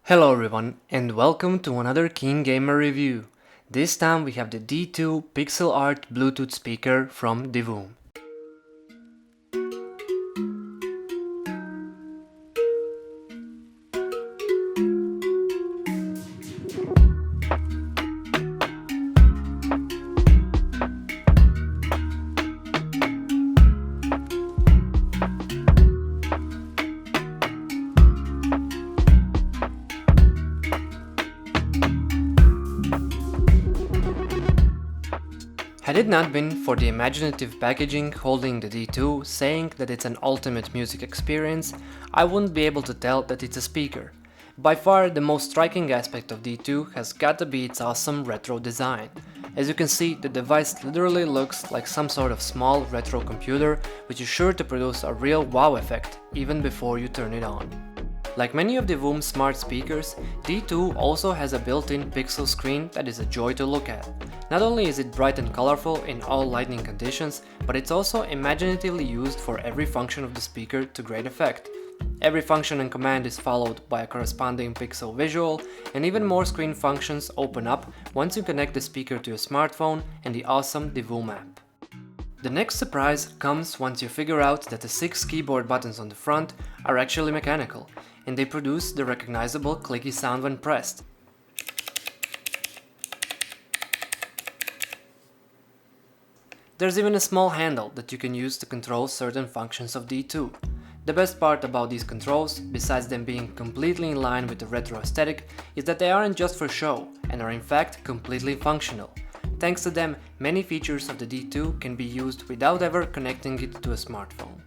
Hello everyone and welcome to another KeenGamer review. This time we have the D2 pixel art Bluetooth speaker from Divoom. Had it not been for the imaginative packaging holding the D2 saying that it's an ultimate music experience, I wouldn't be able to tell that it's a speaker. By far, the most striking aspect of D2 has got to be its awesome retro design. As you can see, the device literally looks like some sort of small retro computer, which is sure to produce a real wow effect even before you turn it on. Like many of Divoom's smart speakers, D2 also has a built-in pixel screen that is a joy to look at. Not only is it bright and colorful in all lighting conditions, but it's also imaginatively used for every function of the speaker to great effect. Every function and command is followed by a corresponding pixel visual, and even more screen functions open up once you connect the speaker to your smartphone and the awesome Divoom app. The next surprise comes once you figure out that the 6 keyboard buttons on the front are actually mechanical, and they produce the recognizable clicky sound when pressed. There's even a small handle that you can use to control certain functions of D2. The best part about these controls, besides them being completely in line with the retro aesthetic, is that they aren't just for show and are in fact completely functional. Thanks to them, many features of the D2 can be used without ever connecting it to a smartphone.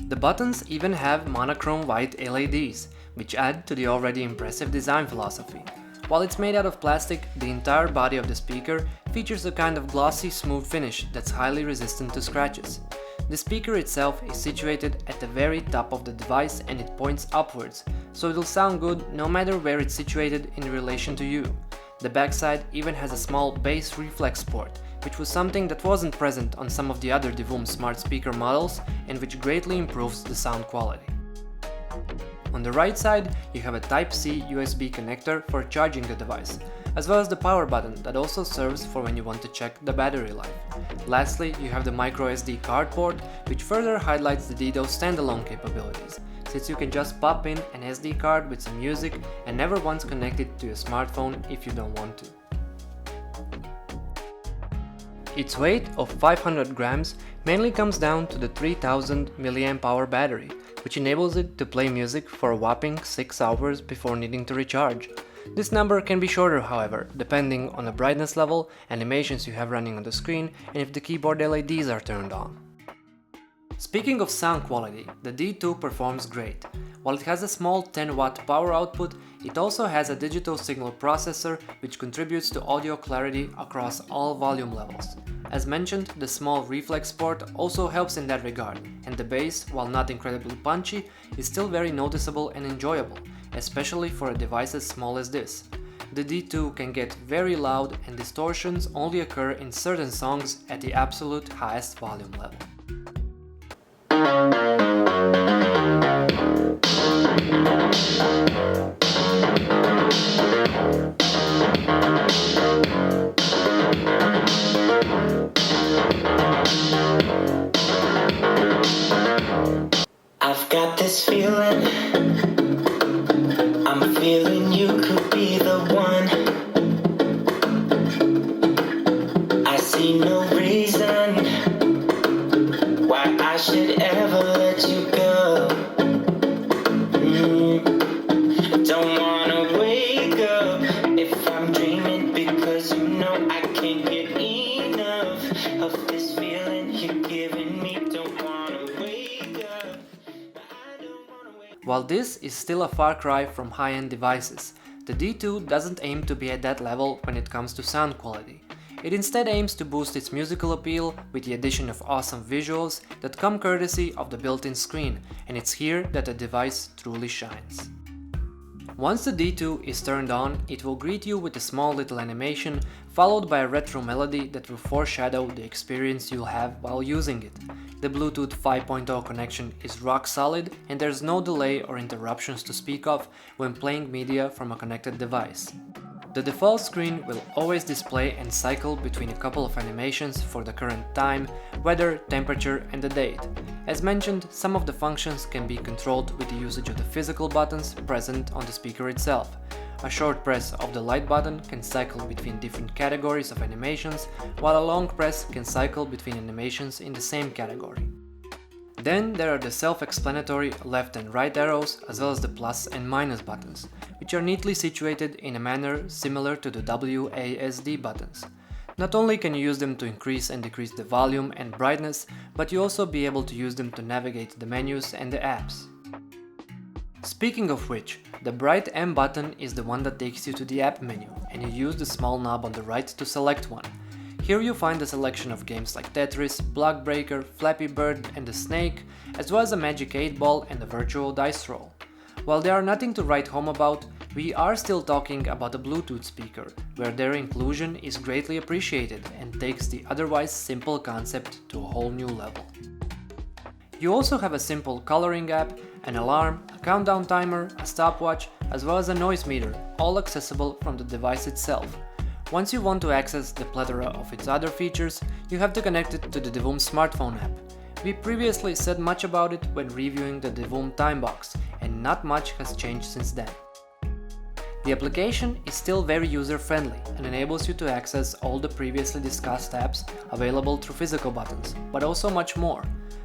The buttons even have monochrome white LEDs, which add to the already impressive design philosophy. While it's made out of plastic, the entire body of the speaker features a kind of glossy, smooth finish that's highly resistant to scratches. The speaker itself is situated at the very top of the device and it points upwards, so it'll sound good no matter where it's situated in relation to you. The backside even has a small bass reflex port, which was something that wasn't present on some of the other Divoom smart speaker models and which greatly improves the sound quality. On the right side, you have a Type-C USB connector for charging the device, as well as the power button that also serves for when you want to check the battery life. Lastly, you have the microSD card port, which further highlights the Ditoo standalone capabilities, since you can just pop in an SD card with some music and never once connect it to your smartphone if you don't want to. Its weight of 500 grams mainly comes down to the 3000 mAh battery, which enables it to play music for a whopping 6 hours before needing to recharge. This number can be shorter, however, depending on the brightness level, animations you have running on the screen, and if the keyboard LEDs are turned on. Speaking of sound quality, the D2 performs great. While it has a small 10-watt power output, it also has a digital signal processor which contributes to audio clarity across all volume levels. As mentioned, the small reflex port also helps in that regard, and the bass, while not incredibly punchy, is still very noticeable and enjoyable, especially for a device as small as this. The D2 can get very loud and distortions only occur in certain songs at the absolute highest volume level. I've got this feeling, I'm feeling you could be the one. I see no reason why I should ever let you go. Don't wanna wake up if I'm dreaming, because you know I can't get enough of this feeling you're giving me. Don't wanna wake up. While this is still a far cry from high-end devices, the D2 doesn't aim to be at that level when it comes to sound quality. It instead aims to boost its musical appeal with the addition of awesome visuals that come courtesy of the built-in screen, and it's here that the device truly shines. Once the D2 is turned on, it will greet you with a small little animation followed by a retro melody that will foreshadow the experience you'll have while using it. The Bluetooth 5.0 connection is rock solid and there's no delay or interruptions to speak of when playing media from a connected device. The default screen will always display and cycle between a couple of animations for the current time, weather, temperature and the date. As mentioned, some of the functions can be controlled with the usage of the physical buttons present on the speaker itself. A short press of the light button can cycle between different categories of animations, while a long press can cycle between animations in the same category. Then there are the self-explanatory left and right arrows, as well as the plus and minus buttons, which are neatly situated in a manner similar to the WASD buttons. Not only can you use them to increase and decrease the volume and brightness, but you also be able to use them to navigate the menus and the apps. Speaking of which, the bright M button is the one that takes you to the app menu, and you use the small knob on the right to select one. Here you find a selection of games like Tetris, Block Breaker, Flappy Bird and the Snake, as well as a Magic 8 Ball and a virtual dice roll. While they are nothing to write home about, we are still talking about a Bluetooth speaker, where their inclusion is greatly appreciated and takes the otherwise simple concept to a whole new level. You also have a simple coloring app, an alarm, a countdown timer, a stopwatch, as well as a noise meter, all accessible from the device itself. Once you want to access the plethora of its other features, you have to connect it to the Divoom smartphone app. We previously said much about it when reviewing the Divoom Timebox, and not much has changed since then. The application is still very user-friendly and enables you to access all the previously discussed apps available through physical buttons, but also much more.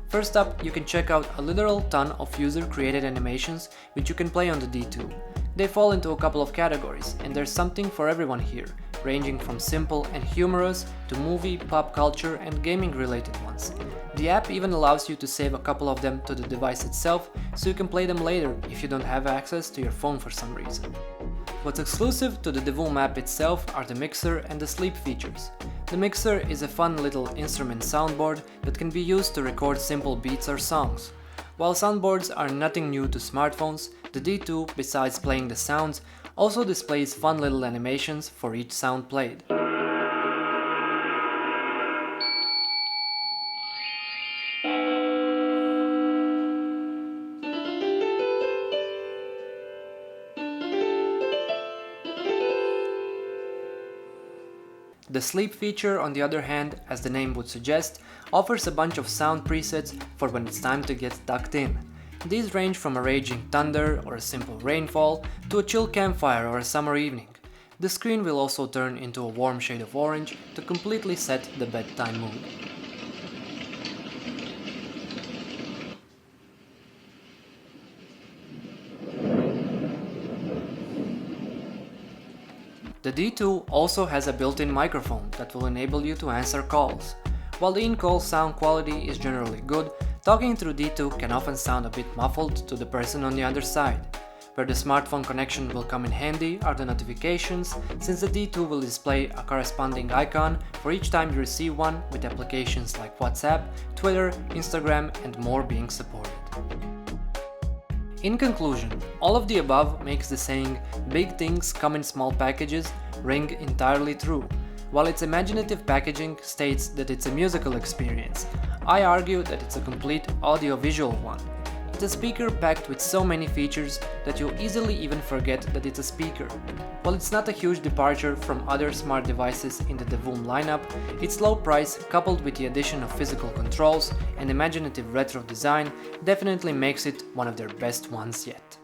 First up, you can check out a literal ton of user-created animations which you can play on the D2. They fall into a couple of categories, and there's something for everyone here, ranging from simple and humorous to movie, pop culture and gaming related ones. The app even allows you to save a couple of them to the device itself, so you can play them later if you don't have access to your phone for some reason. What's exclusive to the Divoom app itself are the mixer and the sleep features. The mixer is a fun little instrument soundboard that can be used to record simple beats or songs. While soundboards are nothing new to smartphones, the D2, besides playing the sounds, also displays fun little animations for each sound played. The sleep feature, on the other hand, as the name would suggest, offers a bunch of sound presets for when it's time to get tucked in. These range from a raging thunder or a simple rainfall to a chill campfire or a summer evening. The screen will also turn into a warm shade of orange to completely set the bedtime mood. The D2 also has a built-in microphone that will enable you to answer calls. While the in-call sound quality is generally good, talking through D2 can often sound a bit muffled to the person on the other side. Where the smartphone connection will come in handy are the notifications, since the D2 will display a corresponding icon for each time you receive one, with applications like WhatsApp, Twitter, Instagram and more being supported. In conclusion, all of the above makes the saying "big things come in small packages" ring entirely true. While its imaginative packaging states that it's a musical experience, I argue that it's a complete audio-visual one. It's a speaker packed with so many features that you'll easily even forget that it's a speaker. While it's not a huge departure from other smart devices in the Divoom lineup, its low price, coupled with the addition of physical controls and imaginative retro design, definitely makes it one of their best ones yet.